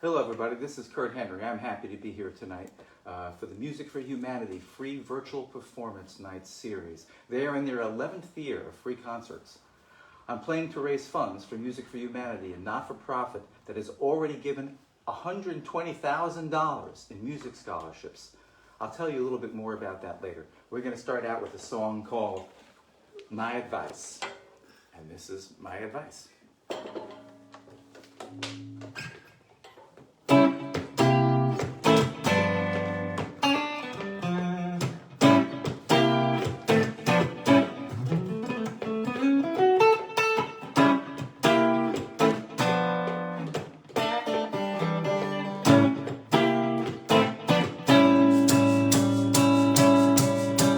Hello everybody, this is Kurt Henry. I'm happy to be here tonight for the Music for Humanity free virtual performance night series. They are in their 11th year of free concerts. I'm playing to raise funds for Music for Humanity, a not-for-profit that has already given $120,000 in music scholarships. I'll tell you a little bit more about that later. We're going to start out with a song called My Advice. And this is my advice.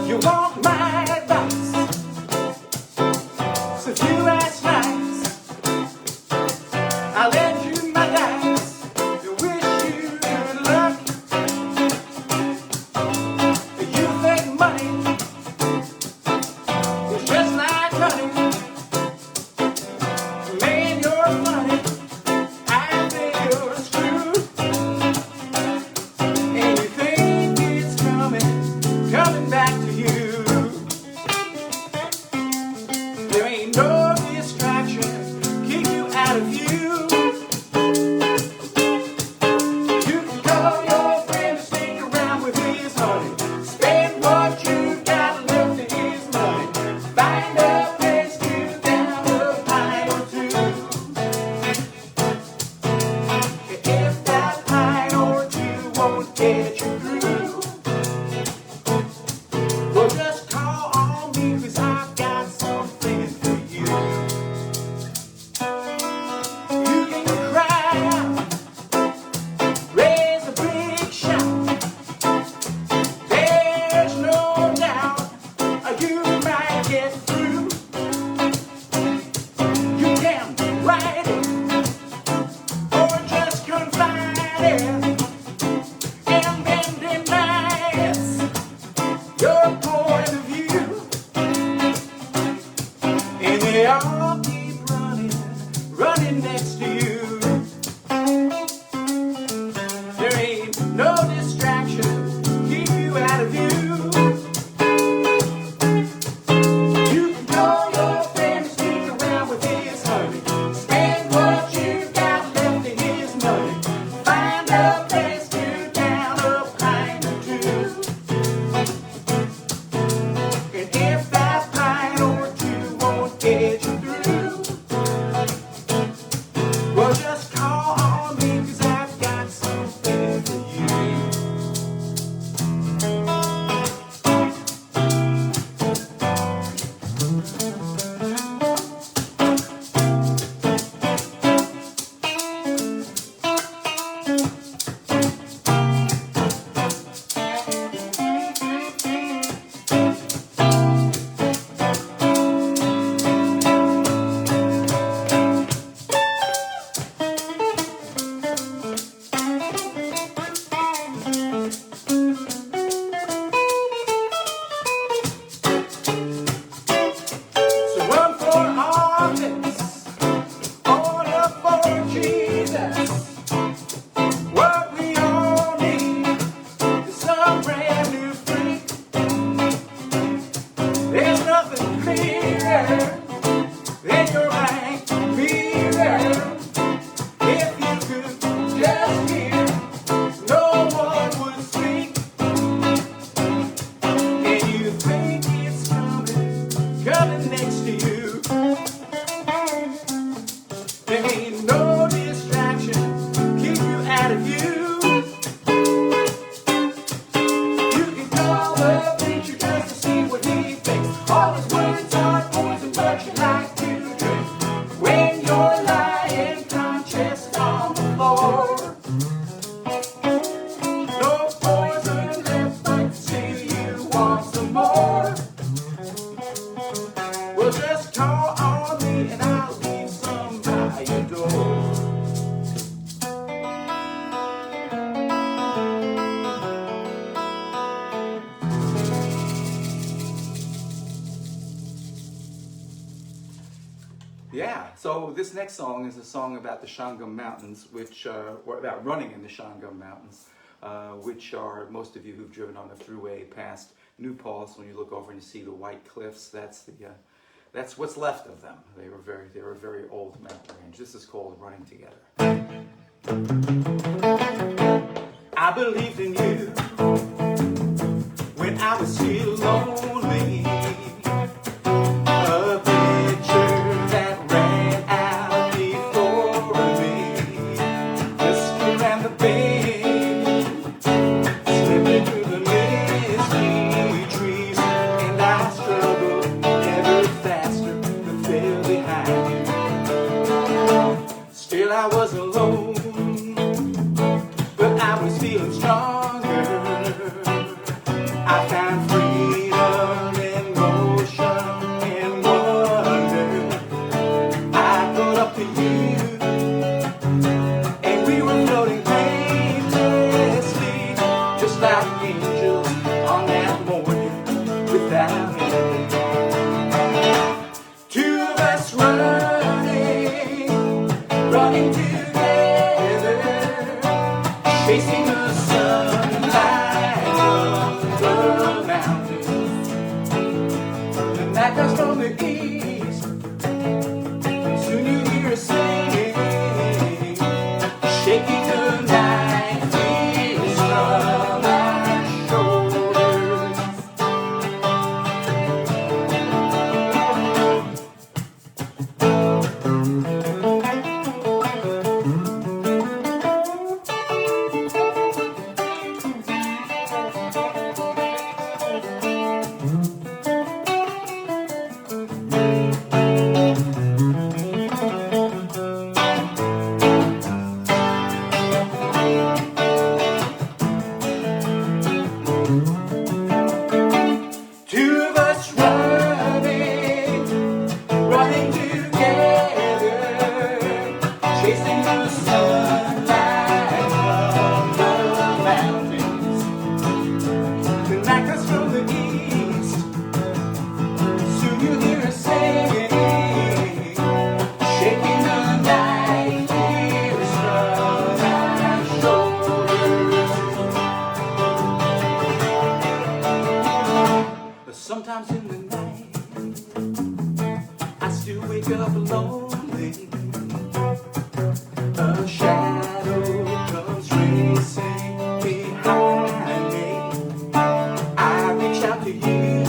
You want my advice? So if you ask nice, I'll lend you my dice to wish you good luck. You think money is just like honey. Man, you're funny. I think you're screwed. And you think it's coming back to you. There ain't no distraction keep you out of view. You can call your friend to stick around with his honey. Spend what you got left of his money. Find a place to down a pint or two. If that pint or two won't get you through, well, just call on me, 'cause I've got something for you. You can cry out, raise a big shout. There's no doubt you might get through. You can write it or just confide it and then deny your point of view. And they all keep running next to you. There ain't no distraction keep you out of view. You can call your friend and stick around with his honey. Spend what you got left of his money. Find a place to down a pint or two. And if that pint or two won't get you through, well, just call on me, 'cause I've got something for you. So run for office, on up for Jesus. What we all need is some brand new freak. There's nothing clearer than your bank mirror. If you could just hear, no one would speak. And you think it's coming next to you. There ain't no distraction So this next song is a song about the Shangam Mountains, or about running in the Shangam Mountains, which are, most of you who've driven on the thruway past New Paltz, when you look over and you see the white cliffs, that's what's left of them. They were a very old mountain range. This is called Running Together. I believed in you when I was still lonely. A picture that ran out before me. Just around the bend, slipping through the misty trees, and I struggled ever faster to feel behind you. Still I was alone, but I was feeling stronger. I found freedom in motion and wonder. I caught up to you, and we were floating painlessly, just like angels on that morning without end. Two of us running together, chasing the sunlight from the mountains. The night comes from the east, soon you hear us singing, shaking the night breeze from our shoulders. Two of us running together, chasing the sunlight from the mountains. The night comes from the east, soon you'll hear us singing, shaking the night breeze from our shoulders. But sometimes in the night, I still wake up lonely. A shadow comes racing behind me. I reach out to you,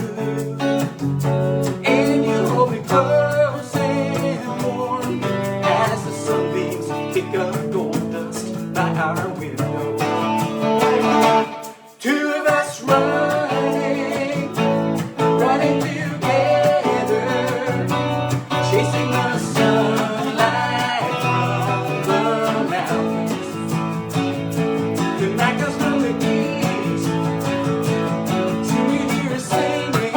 and you hold me close and warm as the sunbeams kick up gold dust by our window. Two of us running together, chasing the sunlight from the mountains. The night comes from the east, soon you hear us singing,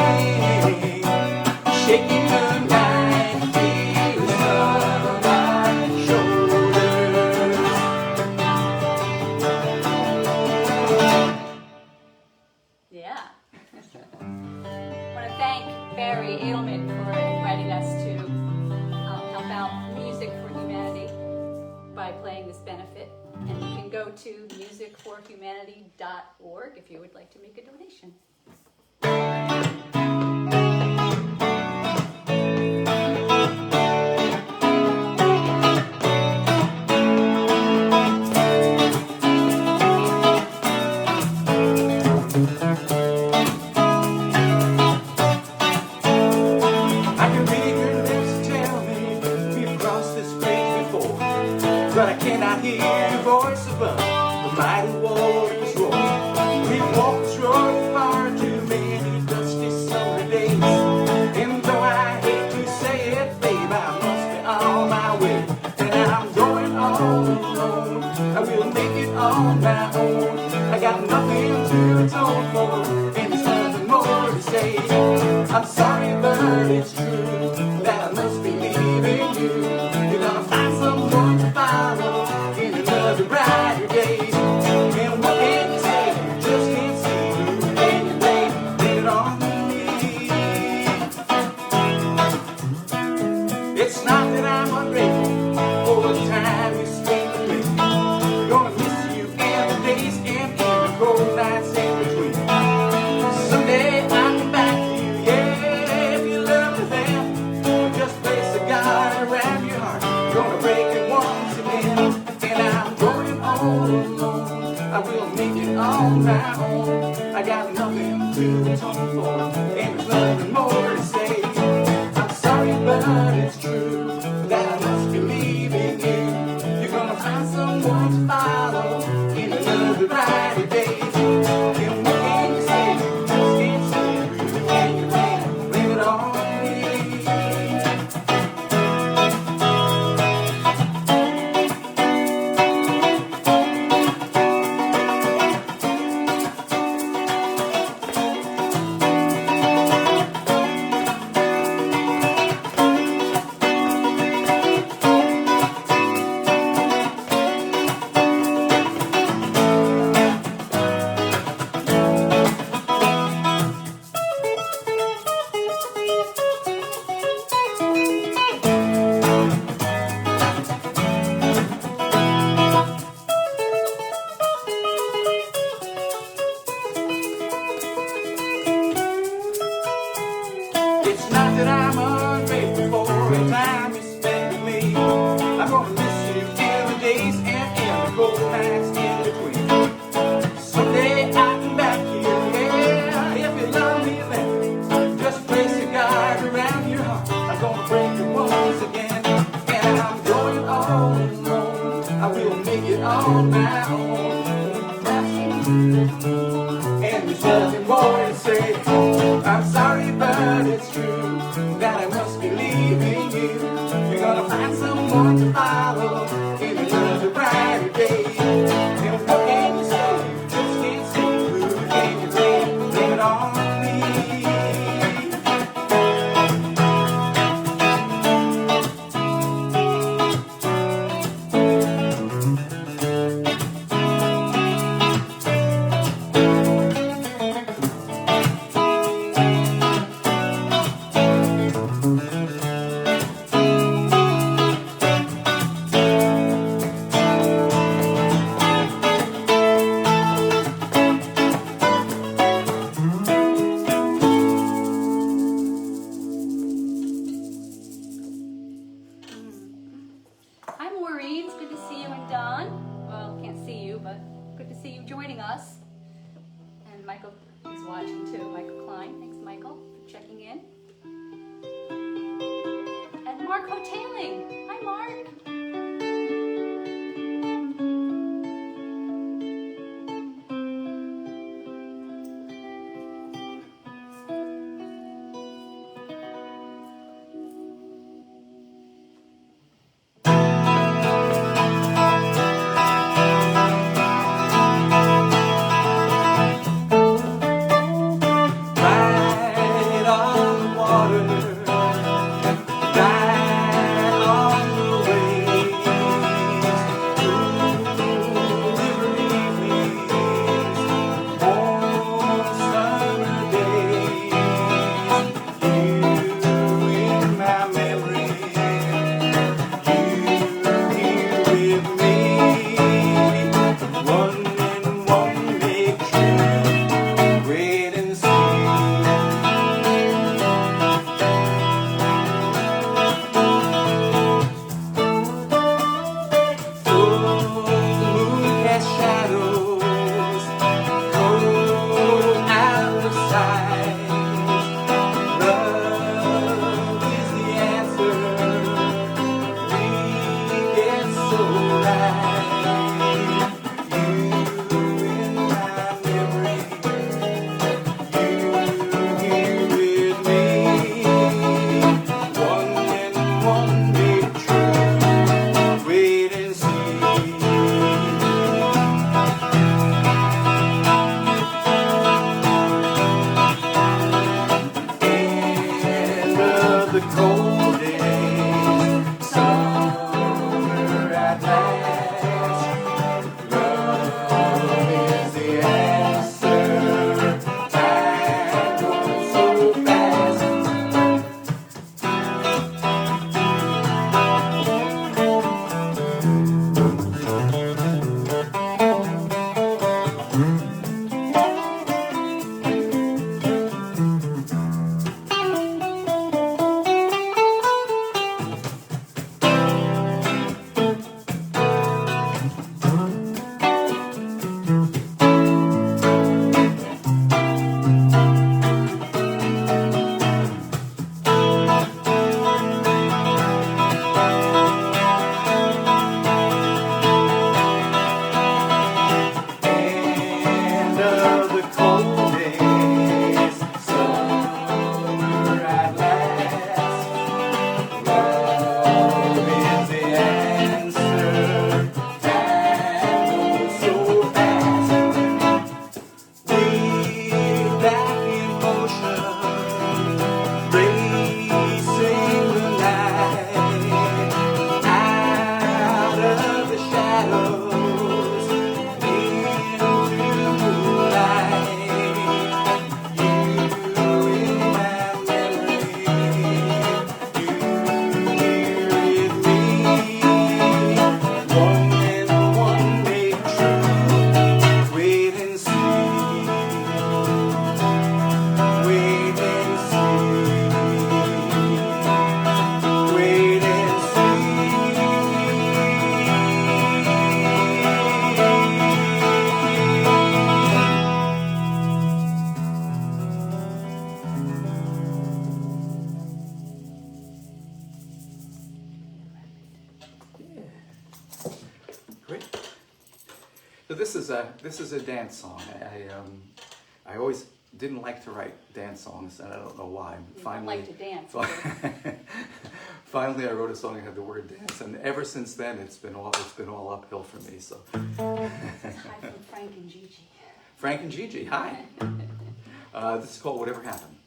shaking the night breeze from our shoulders. Yeah. I want to thank Barry Edelman for inviting us to help out Music for Humanity by playing this benefit. And you can go to musicforhumanity.org if you would like to make a donation. I can read your lips tell me we've crossed this bridge before, but I cannot hear your voice above the mighty waters roar. We've walked this road far too many dusty summer days, and though I hate to say it, babe, I must be on my way. And I'm going all alone, I will make it on my own. I got nothing to atone for, and there's nothing more to say. I'm sorry, but it's true that I must be leaving you. You're gonna find someone to follow in another brighter day. And what can you say? You just can't see through anyway. Leave it on me. It's not that I'm ungrateful. all alone. I will make it on my own. I got nothing to atone for, and there's nothing more to say. I'm sorry, but it's true that I must be leaving you. You're gonna find someone to follow in another brighter day. And what can you say? Just can't see through. Can you blame it on me? It's not that I'm ungrateful for the time you spent with me. I'm gonna miss you in the days and in the cold nights in between. Someday I'll come back here, yeah, if you love me then. Just place a guard around your heart. I'm gonna break it once again. And I'm going all alone. I will make it on my own. And there's nothing more to say. I'm sorry, but it's true that I must be leaving you. You're gonna find someone to follow in another brighter day. And what can you say? You just can't see through. Can you blame it on me? Hi Maureen, it's good to see you and Don. Well, can't see you, but good to see you joining us. And Michael is watching too, Michael Klein. Thanks Michael for checking in. And Mark Hoteling. Hi Mark. Right on the water, right on So this is a dance song. I always didn't like to write dance songs, and I don't know why. You don't like to dance. Finally, I wrote a song that had the word dance, and ever since then, it's been all uphill for me. So. Hi from Frank and Gigi. Frank and Gigi, hi. This is called Whatever Happened.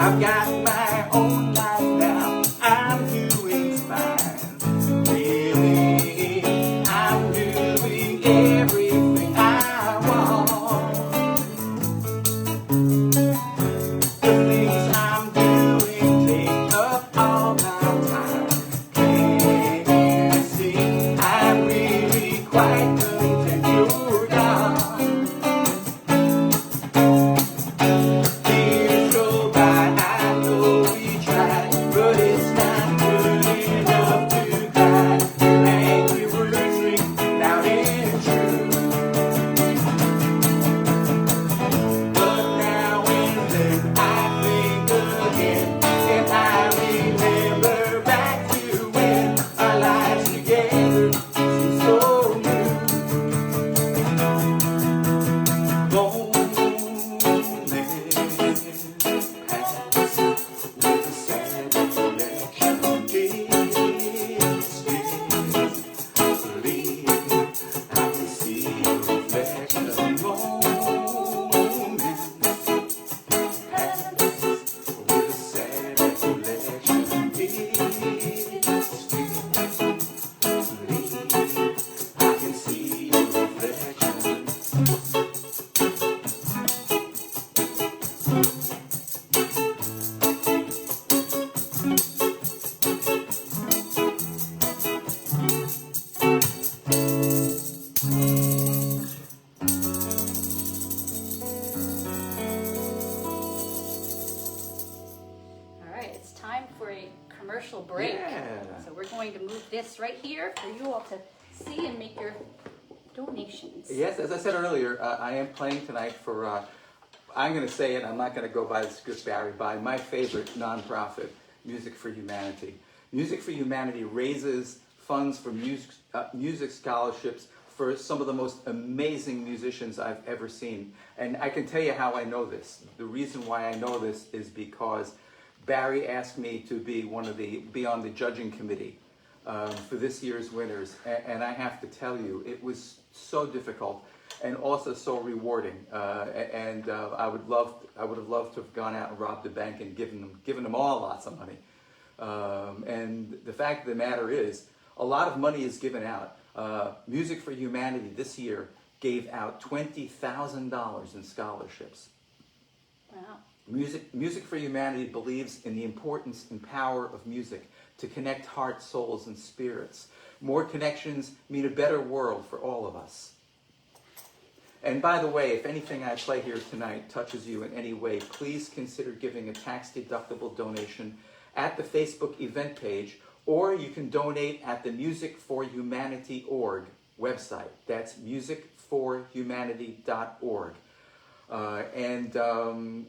I've got my own life now, I'm doing fine. Really, I'm doing everything I want. The things I'm doing take up all my time. Can't you see, I'm really quite content you're gone. Commercial break. Yeah. So we're going to move this right here for you all to see and make your donations. Yes, as I said earlier, I am playing tonight for, I'm going to say it, I'm not going to go by the script, Barry, by my favorite nonprofit, Music for Humanity. Music for Humanity raises funds for music scholarships for some of the most amazing musicians I've ever seen. And I can tell you how I know this. The reason why I know this is because Barry asked me to be on the judging committee for this year's winners. And I have to tell you, it was so difficult and also so rewarding. I would have loved to have gone out and robbed a bank and given them all lots of money. And the fact of the matter is, a lot of money is given out. Music for Humanity this year gave out $20,000 in scholarships. Wow. Music for Humanity believes in the importance and power of music to connect hearts, souls, and spirits. More connections mean a better world for all of us. And by the way, if anything I play here tonight touches you in any way, please consider giving a tax-deductible donation at the Facebook event page, or you can donate at the musicforhumanity.org website. That's musicforhumanity.org. And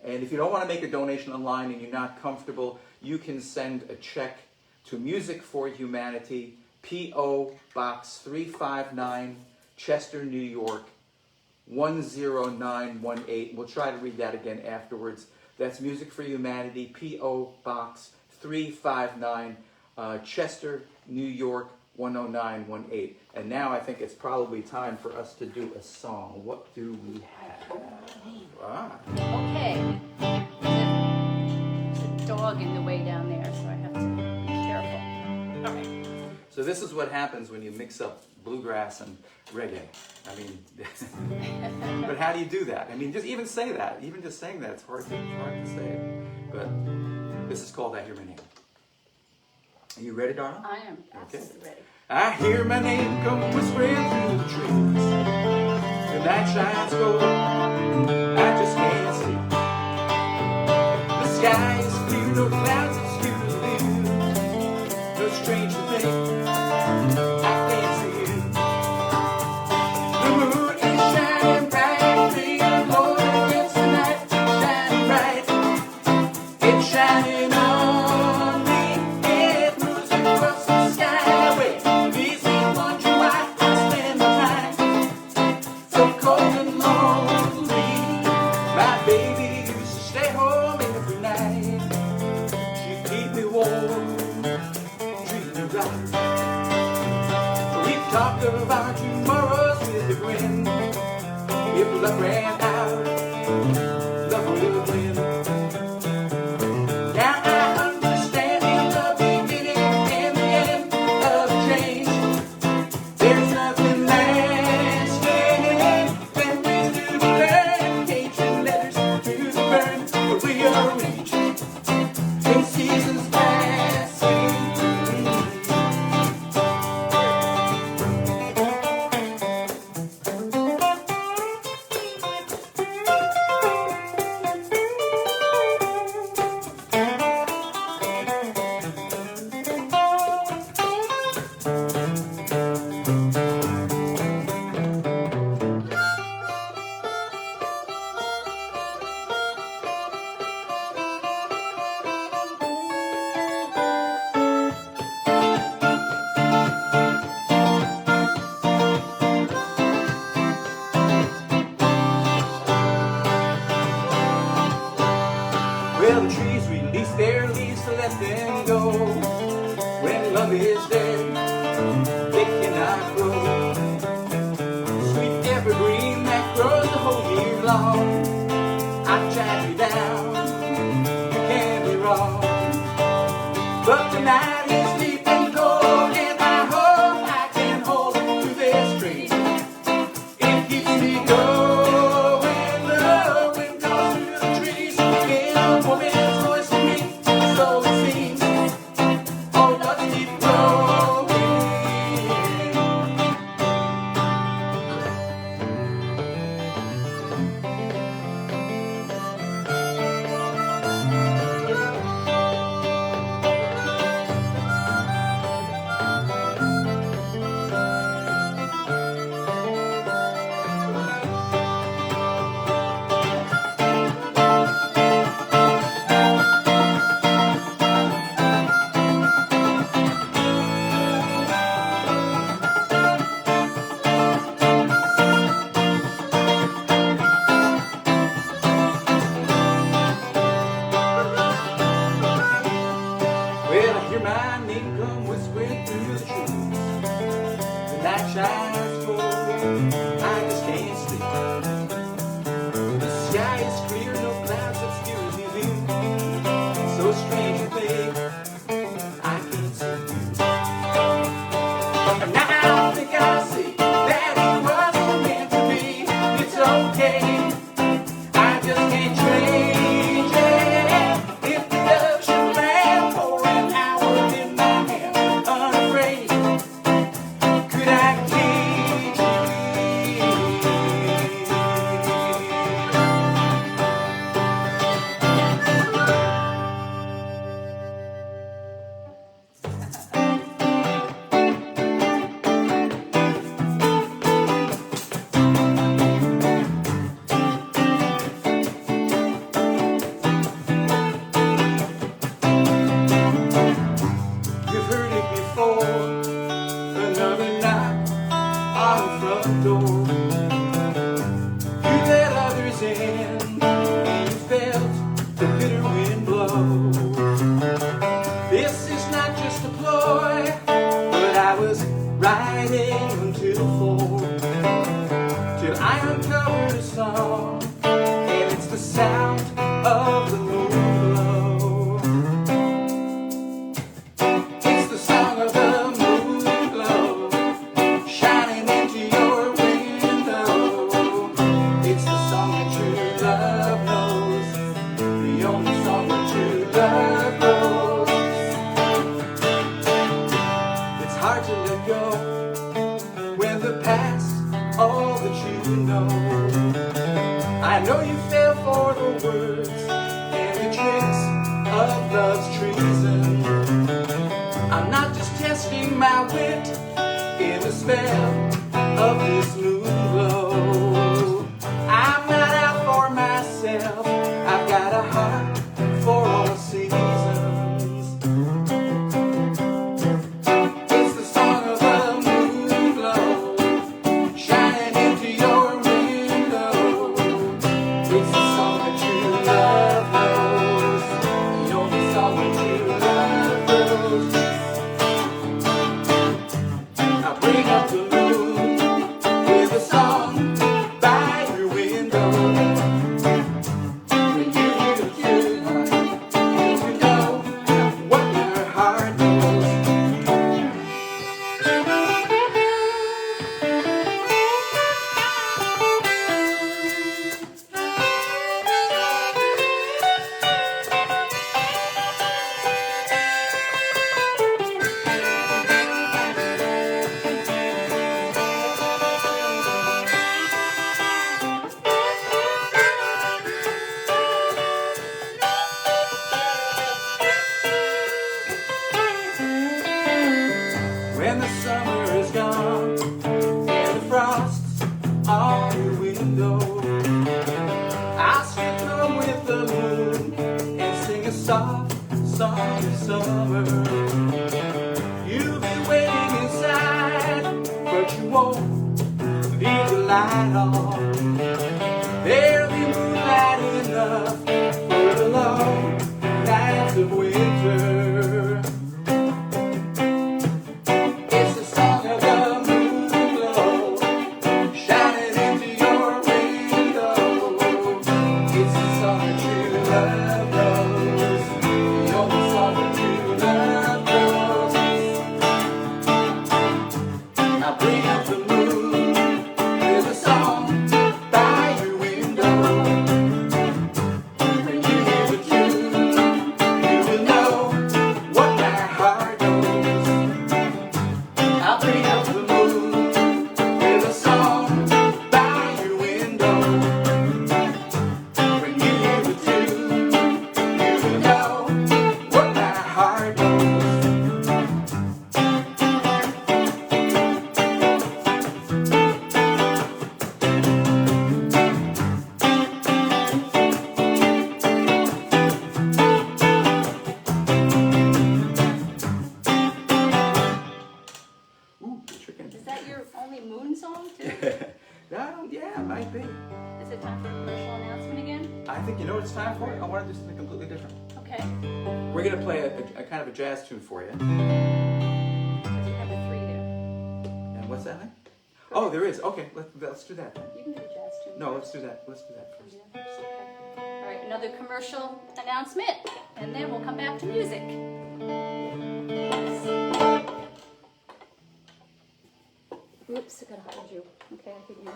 if you don't want to make a donation online and you're not comfortable, you can send a check to Music for Humanity, P.O. Box 359, Chester, New York, 10918. We'll try to read that again afterwards. That's Music for Humanity, P.O. Box 359, Chester, New York, 10918. And now I think it's probably time for us to do a song. What do we have? Okay. There's a dog in the way down there, so I have to be careful. All right. So this is what happens when you mix up bluegrass and reggae. I mean, but how do you do that? I mean, just even say that. Even just saying that, it's hard to say it. But this is called I Hear My Name. Are you ready, darling? I am absolutely ready. I hear my name come whispering through the trees. The night shines gold, I just can't see. The sky is blue, no clouds obscure the view. No strange thing, I can't see you. The moon is shining bright, bringing glory against the night. Shining bright, it's shining on me. It moves across the skyway. Please ain't wondering why I spend my time so cold and lonely. My baby used to stay home every night. She'd keep me warm, treat me right. We talked of our tomorrows with a grin. If luck ran out, love will win. Now I understand in the beginning and the end of change. There's nothing lasting when we do learn. Ancient letters to the burn, but we arrange in seasons passing. Well, the trees release their leaves to let them go. When love is dead, they cannot grow. Sweet evergreen that grows the whole year long. I've tracked you down, you can't be wrong. But tonight is deep and cold, and I hope I can hold to this tree. It keeps me going, the wind goes through the trees. In a woman's voice to me, so it seems. Oh, let's keep growing. come whispering through the trees. The night shines gold, I just can't sleep. The sky is clear, no clouds obscure the view. So strange a thing, I can't see you. And now I think I see that it wasn't meant to be. It's okay, I just can't change it. If the ocean ran for an hour in my hand, unafraid, could I cage You've heard it before, another knock on the front door. You let others in, and you felt the bitter wind blow. This is not just a ploy, but I was riding until 4, till I uncovered a song, and it's the sound of the moon glow. It's the song of the moon glow, shining into your window. It's the song that true love knows, the only song that true love knows. It's hard to let go when the past, all that you know. I know you fell for the words and the tricks of love's treason. I'm not just testing my wit in the spell of this moon glow. I'm not out for myself, I've got a heart for all seasons. It's the song of the moon glow, shining into your window. It's the song that true love knows, the only song that true love knows. I bring up the moon with a song by your window. When you hear the tune, you know what your heart knows. When the summer is gone and the frost's on your window, I'll still come with the moon and sing a soft song of summer. You'll be waiting inside, but you won't leave the light on. There'll be moonlight enough for the long nights of winter. It's the song of the moon glow, shining into your window. It's the song that true love knows, the only song that true love knows. I bring up the moon with a song by your window. When you hear the tune, you will know what my heart knows. I'll bring up the moon with a song by your window. When you hear the tune, you will know what my heart knows. Ooh, you're tricking Is that your only moon song too? me. Yeah, it might be. Is it time for a commercial announcement again? I think you know what it's time for. I want to do something completely different. Okay. We're going to play a kind of a jazz tune for you. Oh, there is. Okay, let's do that then. You can do a jazz tune. No, let's do that. Let's do that first. Okay. All right, another commercial announcement, and then we'll come back to music. Oops, I gotta hold you. Okay, I hit you.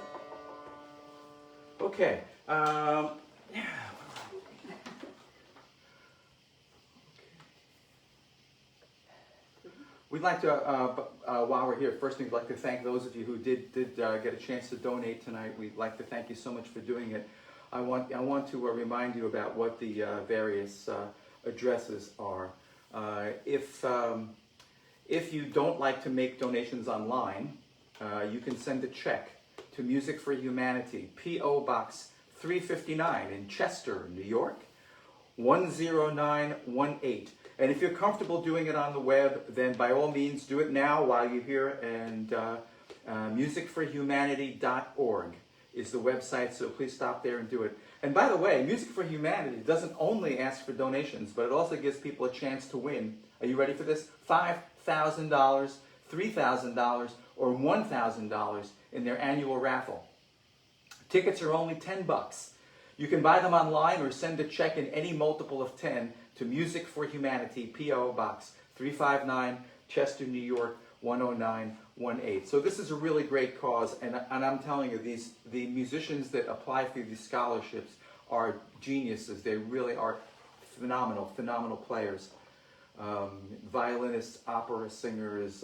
Okay. We'd like to, while we're here, first we'd like to thank those of you who did get a chance to donate tonight. We'd like to thank you so much for doing it. I want to remind you about what the various addresses are. If you don't like to make donations online, you can send a check to Music for Humanity, P.O. Box 359 in Chester, New York, 10918. And if you're comfortable doing it on the web, then by all means do it now while you're here. And musicforhumanity.org is the website, so please stop there and do it. And by the way, Music for Humanity doesn't only ask for donations, but it also gives people a chance to win. Are you ready for this? $5,000, $3,000, or $1,000 in their annual raffle. Tickets are only $10. You can buy them online or send a check in any multiple of 10 to Music for Humanity, P.O. Box 359, Chester, New York, 10918. So this is a really great cause, and I'm telling you, the musicians that apply for these scholarships are geniuses. They really are phenomenal players. Violinists, opera singers,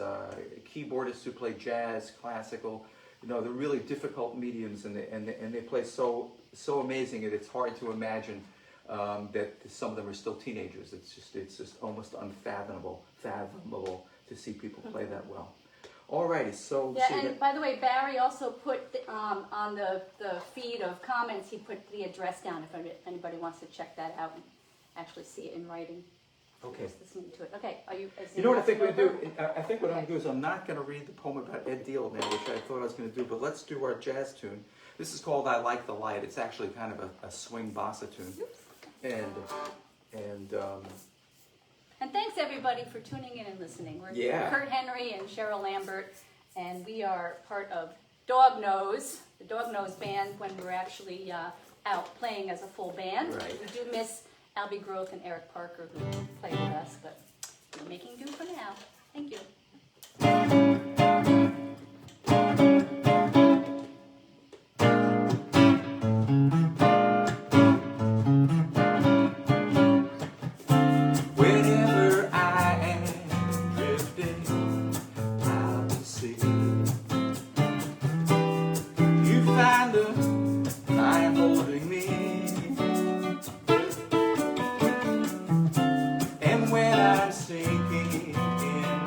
keyboardists who play jazz, classical. You know, they're really difficult mediums, and they play so amazing, and it's hard to imagine that some of them are still teenagers. It's just almost unfathomable to see people play that well. Alrighty, so yeah, and by the way, Barry also put on the feed of comments, he put the address down if anybody wants to check that out and actually see it in writing. Okay. Just listening to it. Okay, are you? You know what I think we do? I think what I'm going to do is I'm not going to read the poem about Ed Deal now, which I thought I was going to do, but let's do our jazz tune. This is called "I Like the Light." It's actually kind of a swing bossa tune, and thanks everybody for tuning in and listening. We're Kurt Henry and Cheryl Lambert, and we are part of Dog Nose, the Dog Nose band, when we're actually out playing as a full band. Right. We do miss Albie Groth and Eric Parker, who play with us, but we're making do for now. Thank you. whenever I am drifting out to sea, you find a line holding me. And when I'm sinking in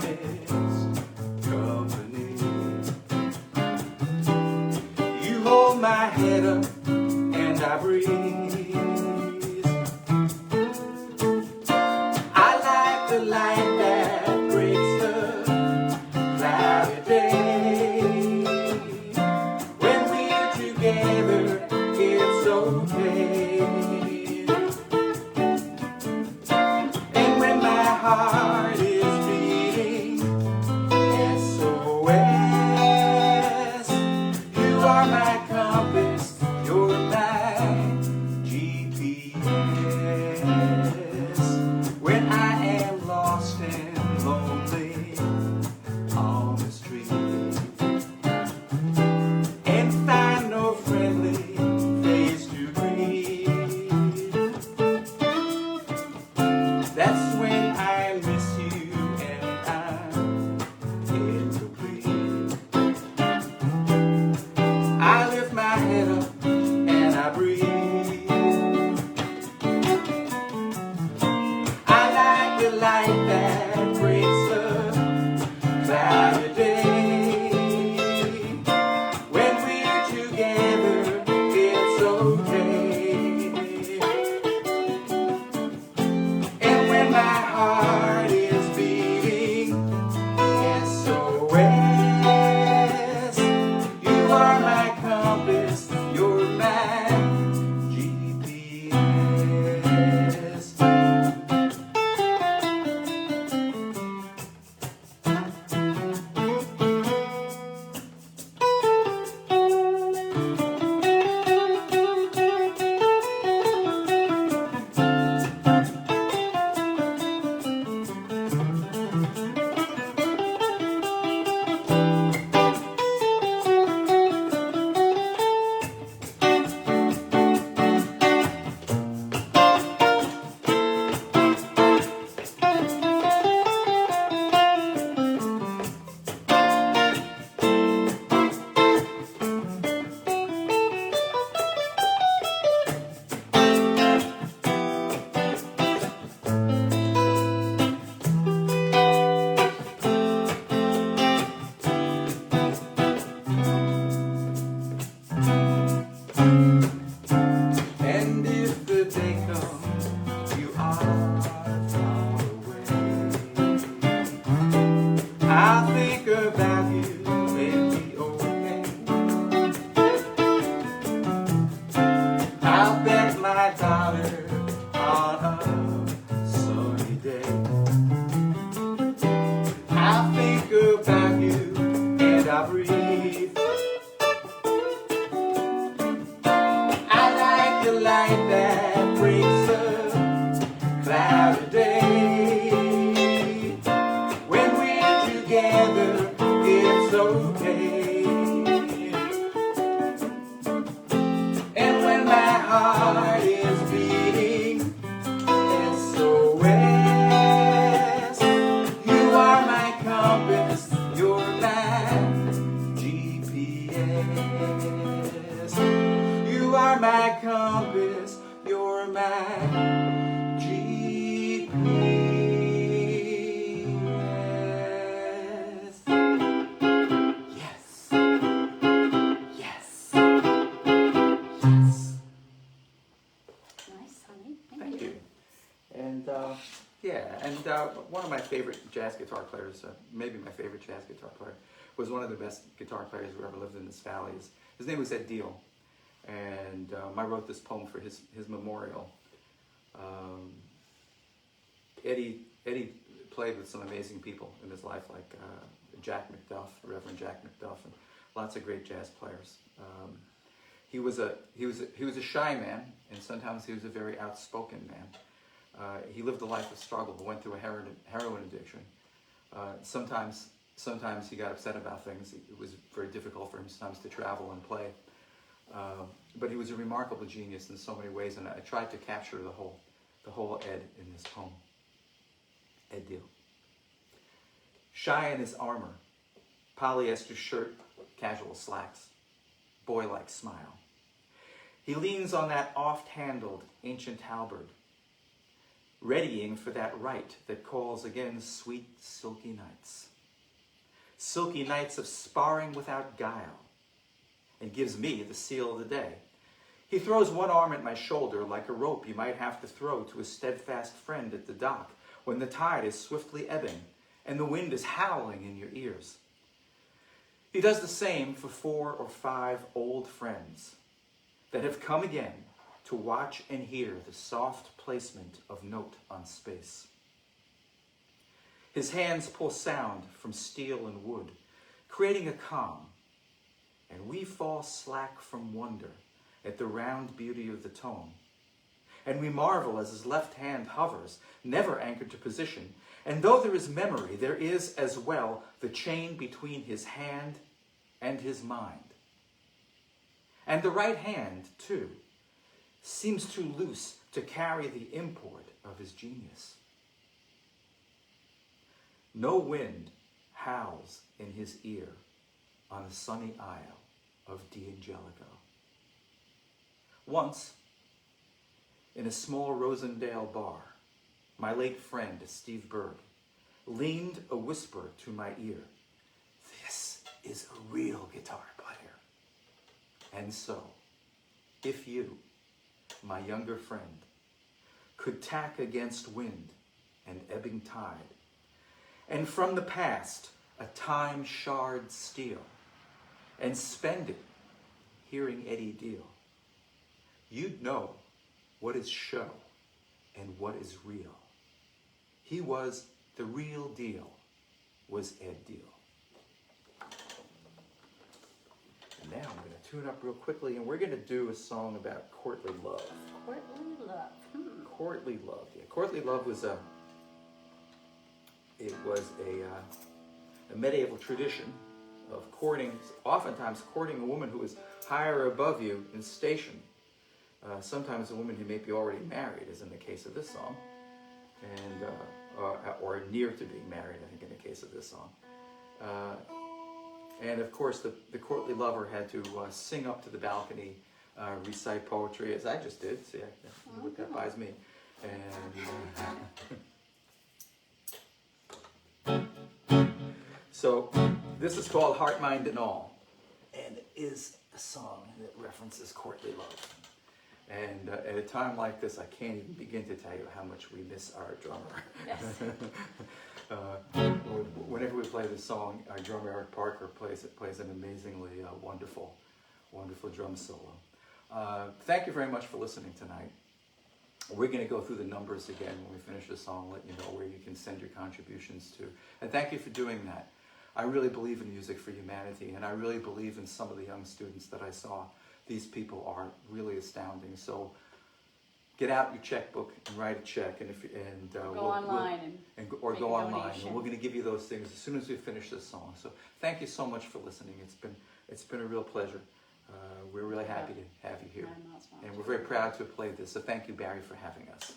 together, it's okay. And when my heart is beating SOS, you are my compass, you're my GPS. You are my compass, you're my GPS. Yes. Yes. Yes. Nice, honey. Thank you. And one of my favorite jazz guitar players, maybe my favorite jazz guitar player, was one of the best guitar players who ever lived in this valley. His name was Ed Deal. And I wrote this poem for his memorial. Eddie played with some amazing people in his life, like Jack McDuff, Reverend Jack McDuff, and lots of great jazz players. He was a shy man, and sometimes he was a very outspoken man. He lived a life of struggle, went through a heroin addiction. Sometimes he got upset about things. It was very difficult for him sometimes to travel and play. But he was a remarkable genius in so many ways, and I tried to capture the whole Ed in this poem. Ed Deal. Shy in his armor, polyester shirt, casual slacks, boy-like smile. He leans on that oft-handled ancient halberd, readying for that right that calls again sweet silky nights. Silky nights of sparring without guile, and gives me the seal of the day. He throws one arm at my shoulder like a rope you might have to throw to a steadfast friend at the dock when the tide is swiftly ebbing and the wind is howling in your ears. He does the same for 4 or 5 old friends that have come again to watch and hear the soft placement of note on space. His hands pull sound from steel and wood, creating a calm, and we fall slack from wonder at the round beauty of the tone. And we marvel as his left hand hovers, never anchored to position, and though there is memory, there is as well the chain between his hand and his mind. And the right hand, too, seems too loose to carry the import of his genius. No wind howls in his ear on the sunny isle of D'Angelico. Once, in a small Rosendale bar, my late friend, Steve Berg, leaned a whisper to my ear. This is a real guitar player. And so, if you, my younger friend, could tack against wind and ebbing tide, and from the past a time-shard steal, and spend it hearing Eddie Deal, you'd know what is show and what is real. He was the real deal, was Ed Deal. And now I'm going to tune up real quickly, and we're going to do a song about courtly love. Courtly love. Courtly love. Yeah, courtly love was a medieval tradition of courting, oftentimes courting a woman who was higher above you in station. Sometimes a woman who may be already married, as in the case of this song, and or near to being married, I think, in the case of this song. And of course, the courtly lover had to sing up to the balcony, recite poetry, as I just did. See, what that buys me. And so this is called Heart, Mind, and All, and it is a song that references courtly love. And at a time like this, I can't even begin to tell you how much we miss our drummer. Yes. Whenever we play this song, our drummer Eric Parker plays an amazingly wonderful drum solo. Thank you very much for listening tonight. We're going to go through the numbers again when we finish the song, let you know where you can send your contributions to. And thank you for doing that. I really believe in Music for Humanity, and I really believe in some of the young students that I saw. These people are really astounding. So get out your checkbook and write a check, and Go online or make go a online, donation. and we're going to give you those things as soon as we finish this song. So thank you so much for listening. It's been a real pleasure. We're really happy to have you here, and we're very proud to have played this. So thank you, Barry, for having us.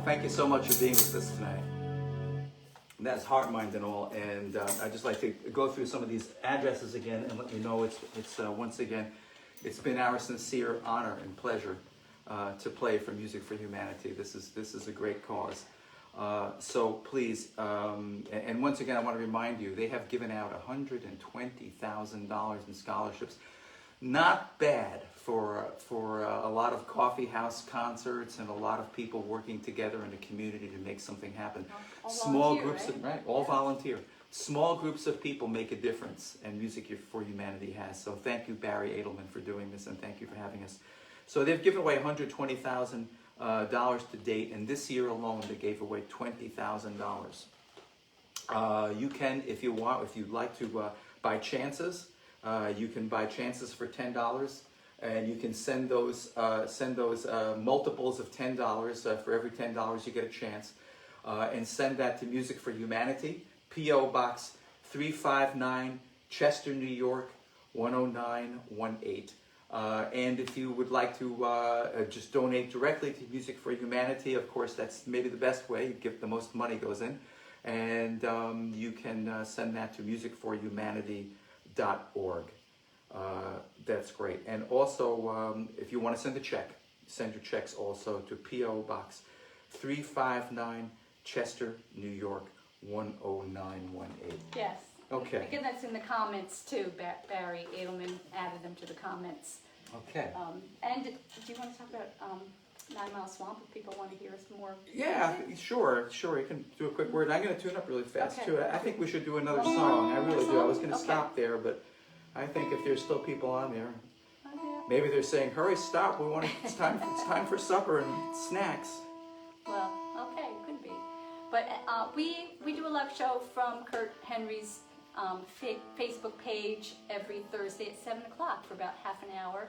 Thank you so much for being with us tonight. And that's Heart, Mind, and All. And I'd just like to go through some of these addresses again and let you know it's once again, it's been our sincere honor and pleasure to play for Music for Humanity. This is a great cause. So please, and once again, I want to remind you, they have given out $120,000 in scholarships. Not bad for a lot of coffee house concerts and a lot of people working together in the community to make something happen. All Small volunteer, groups, right? right? All volunteer. Small groups of people make a difference, and Music for Humanity has. So thank you, Barry Edelman, for doing this, and thank you for having us. So they've given away $120,000 to date, and this year alone they gave away $20,000. You can, if you want, if you'd like to buy chances, you can buy chances for $10, and you can send those multiples of $10. For every $10 you get a chance, and send that to Music for Humanity, P.O. Box 359, Chester, New York 10918. And if you would like to just donate directly to Music for Humanity, of course, that's maybe the best way. You give the most money goes in. And you can send that to musicforhumanity.org. That's great. And also, if you want to send a check, send your checks also to P.O. Box 359, Chester, New York 10918. Yes. Okay. Again, that's in the comments too. Barry Edelman added them to the comments. Okay. And do you want to talk about 9 Mile Swamp if people want to hear us more? Yeah, sure. You can do a quick word. I'm going to tune up really fast, Okay. too. I think we should do another song. I really do. I was going to Okay. stop there, but I think if there's still people on there, Oh, yeah. maybe they're saying, hurry, stop. It's time for supper and snacks. Well, okay, could be. But we do a live show from Kurt Henry's Facebook page every Thursday at 7 o'clock for about half an hour,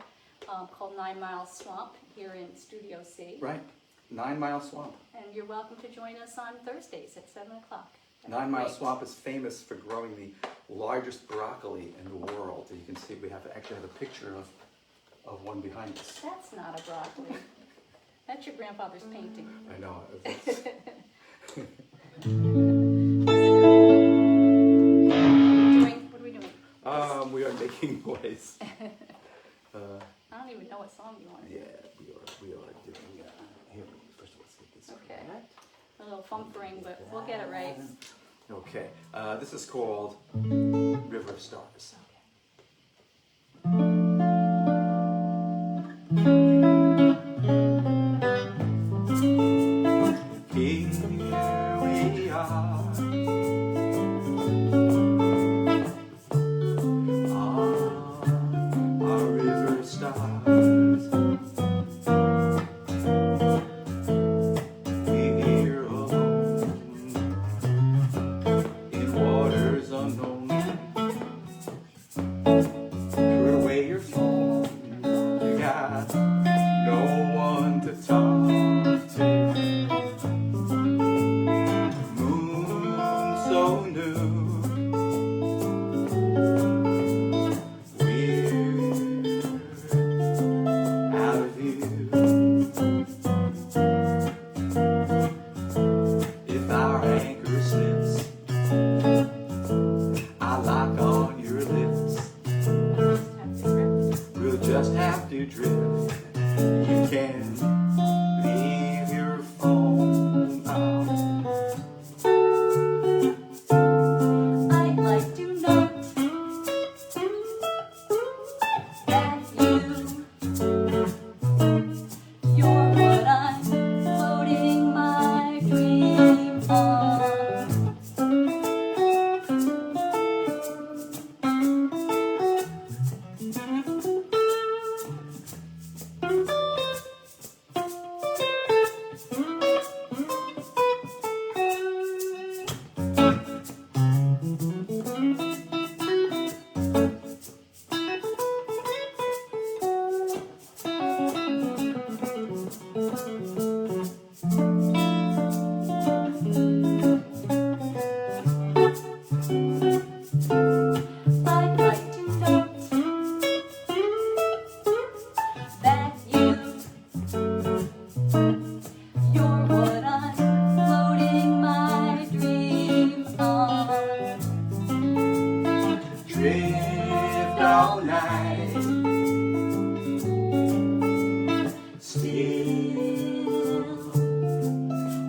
called 9 Mile Swamp here in Studio C. Right. 9 Mile Swamp. And you're welcome to join us on Thursdays at 7 o'clock. 9 Mile Swamp is famous for growing the largest broccoli in the world. You can see we actually have a picture of one behind us. That's not a broccoli. That's your grandfather's painting. I know. What are we doing? We are making noise. I don't even know what song you want to do. Yeah, we are doing. Here, first of all, let's get this. Okay. Right. A little funkering, but we'll get it right. Okay. This is called River of Stars. Here we are, our river of stars. We're alone in waters unknown. Put away your phone, you got no one to talk to. Moon so new, we're out of view. If our anchor slips, I lock on your lips. We'll just have to drift. You can leave your phone out. I'd like to know that you're what I'm floating my dream on. I'd like to know that you're what I'm floating my dream on. Drift all night, still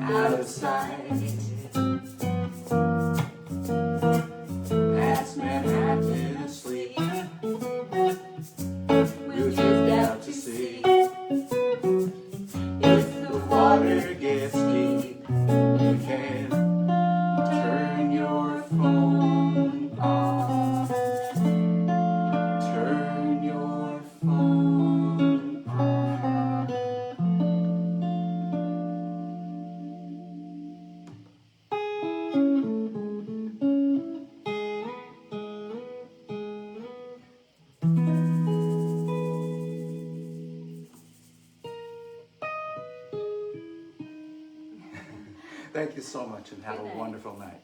out of sight. Past Manhattan asleep, we'll drift out to sea. If the water gets deep, you can turn your phone Thank you so much and have Good a night. wonderful night.